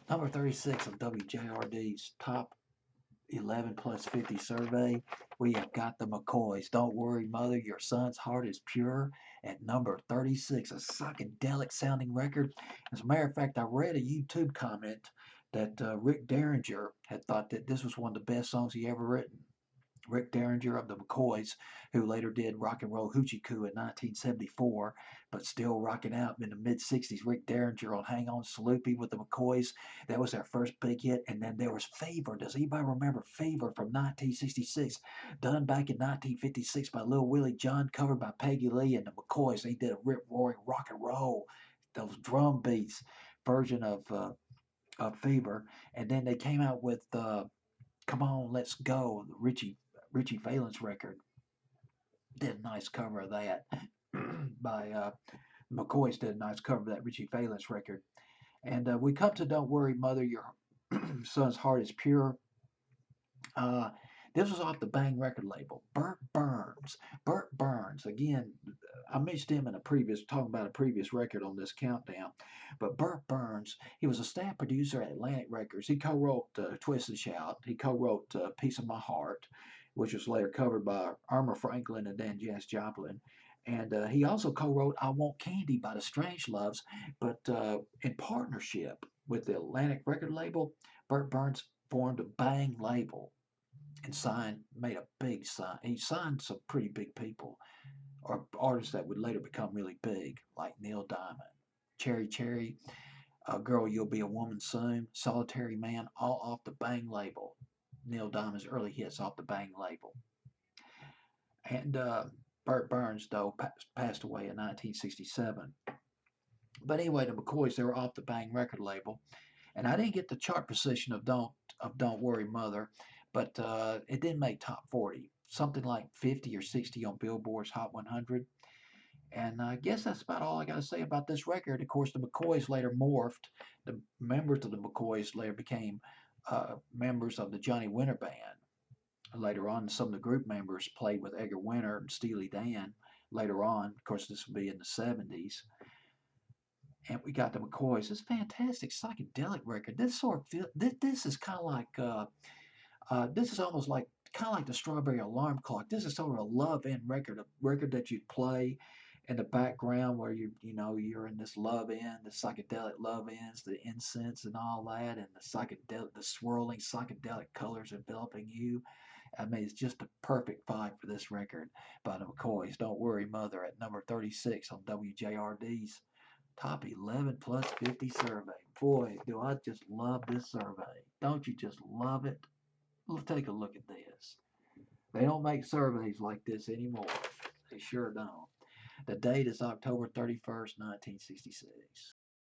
Number 36 of WJRD's top 11 plus 50 survey, we have got the McCoys. Don't worry, mother, your son's heart is pure. At number 36, a psychedelic sounding record. As a matter of fact, I read a YouTube comment that Rick Derringer had thought that this was one of the best songs he ever written. Rick Derringer of the McCoys, who later did Rock and Roll Hoochie Coo in 1974, but still rocking out in the mid 60s. Rick Derringer on Hang On Sloopy with the McCoys. That was their first big hit. And then there was Favor. Does anybody remember Favor from 1966? Done back in 1956 by Lil Willie John, covered by Peggy Lee and the McCoys. They did a rip roaring rock and roll, those drum beats version of Fever. And then they came out with Come On, Let's Go, the Richie Valens record. Did a nice cover of that by McCoy's did a nice cover of that Richie Valens record. And we come to Don't Worry Mother, Your Son's Heart is Pure. Uh, this was off the Bang record label. Burt Burns. Burt Burns. Again, I mentioned him in a previous, talking about a previous record on this countdown. But Burt Burns, he was a staff producer at Atlantic Records. He co-wrote Twist and Shout. He co-wrote Piece of My Heart, which was later covered by Irma Franklin and then Janis Joplin. And he also co-wrote I Want Candy by the Strangeloves, but in partnership with the Atlantic record label, Burt Burns formed a Bang label and made a big sign. He signed some pretty big people, or artists that would later become really big, like Neil Diamond, Cherry Cherry, Girl You'll Be a Woman Soon, Solitary Man, all off the Bang label. Neil Diamond's early hits off the Bang label. And Burt Burns, though, passed away in 1967. But anyway, the McCoys, they were off the Bang record label. And I didn't get the chart position of Don't Worry Mother, but it didn't make top 40. Something like 50 or 60 on Billboard's Hot 100. And I guess that's about all I got to say about this record. Of course, the McCoys later morphed. The members of the McCoys later became members of the Johnny Winter Band. Later on, some of the group members played with Edgar Winter and Steely Dan. Later on, of course, this would be in the 70s. And we got the McCoys. It's a fantastic psychedelic record. This sort of this is kind of like this is almost like kind of like the Strawberry Alarm Clock. This is sort of a love-in record, a record that you'd play in the background where you're in this love in, the psychedelic love ins, the incense and all that, and the swirling psychedelic colors enveloping you. I mean, it's just a perfect vibe for this record by the McCoys. Don't Worry Mother at number 36 on WJRD's Top 11 plus 50 survey. Boy, do I just love this survey. Don't you just love it? Let's take a look at this. They don't make surveys like this anymore. They sure don't. The date is October 31st, 1966.